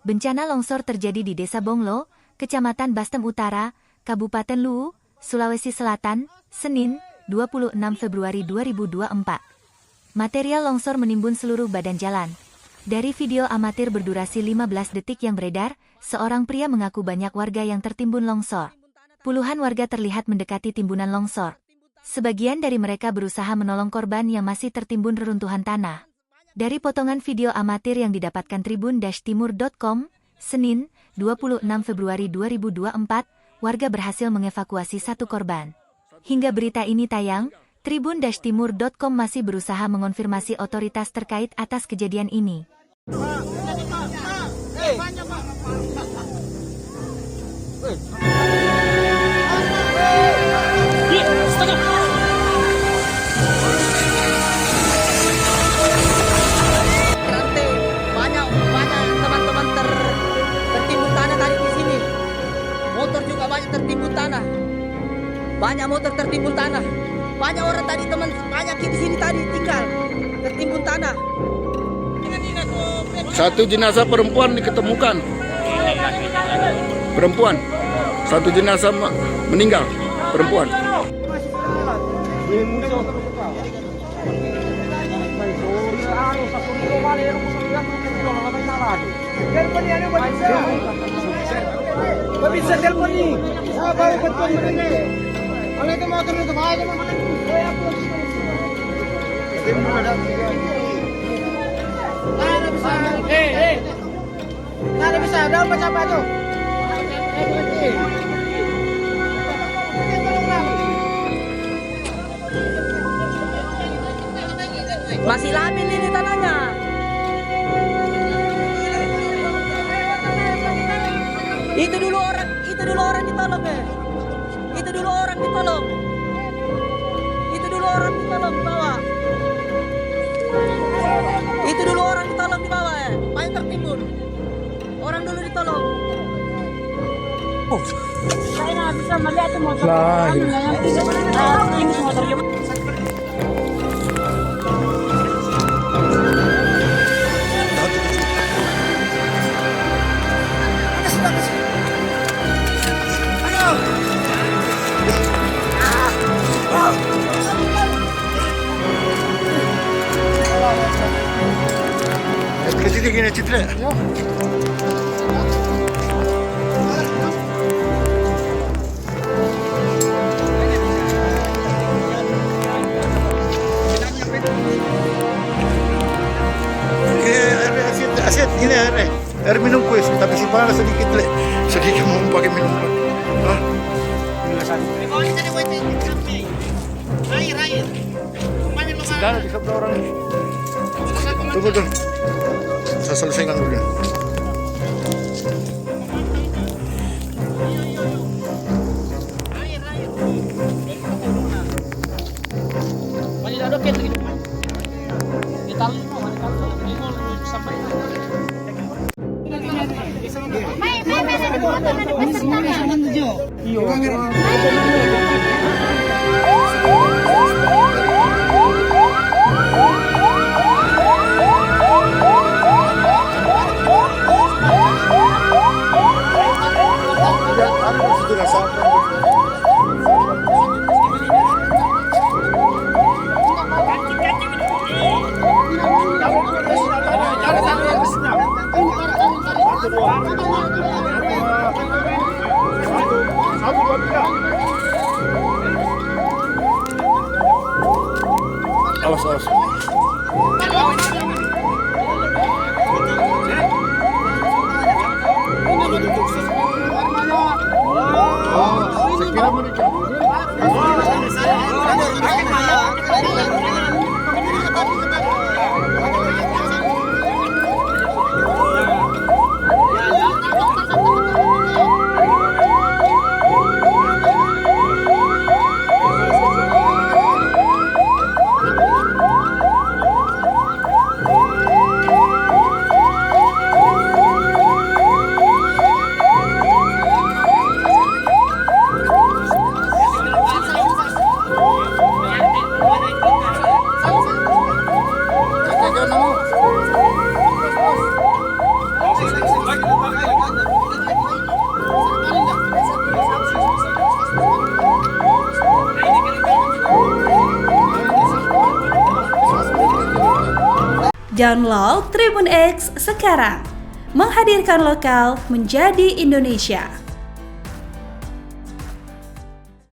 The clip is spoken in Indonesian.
Bencana longsor terjadi di Desa Bonglo, Kecamatan Bastem Utara, Kabupaten Luwu, Sulawesi Selatan, Senin, 26 Februari 2024. Material longsor menimbun seluruh badan jalan. Dari video amatir berdurasi 15 detik yang beredar, seorang pria mengaku banyak warga yang tertimbun longsor. Puluhan warga terlihat mendekati timbunan longsor. Sebagian dari mereka berusaha menolong korban yang masih tertimbun reruntuhan tanah. Dari potongan video amatir yang didapatkan tribun-timur.com, Senin, 26 Februari 2024, warga berhasil mengevakuasi satu korban. Hingga berita ini tayang, tribun-timur.com masih berusaha mengonfirmasi otoritas terkait atas kejadian ini. Tertimbun tanah, banyak motor tertimbun tanah, banyak orang tadi banyak di sini tadi tinggal tertimbun tanah. Satu jenazah perempuan diketemukan, perempuan, satu jenazah meninggal, perempuan. Bisa telepon nih. Saya baru betul ini. Kalau itu motor itu aja mana itu? Ada bisa. Ada apa siapa tuh? Masih labil ini tanahnya. Itu dulu orang ditolong ya. Itu dulu orang ditolong di bawah. Itu dulu orang ditolong di bawah ya. Banyak tertimbun. Orang dulu ditolong. Saya nggak bisa melihat itu motor. Ini motor juga. Kecil gini Citra. Asyik ini air minum kuis, tapi simpan sedikit le, sedikit mau pakai minum. Air. Sudah di sebelah orang. Tunggu. Saya selesaikan dulu. Awas. Saya kira mereka. Download Tribun X sekarang. Menghadirkan lokal menjadi Indonesia.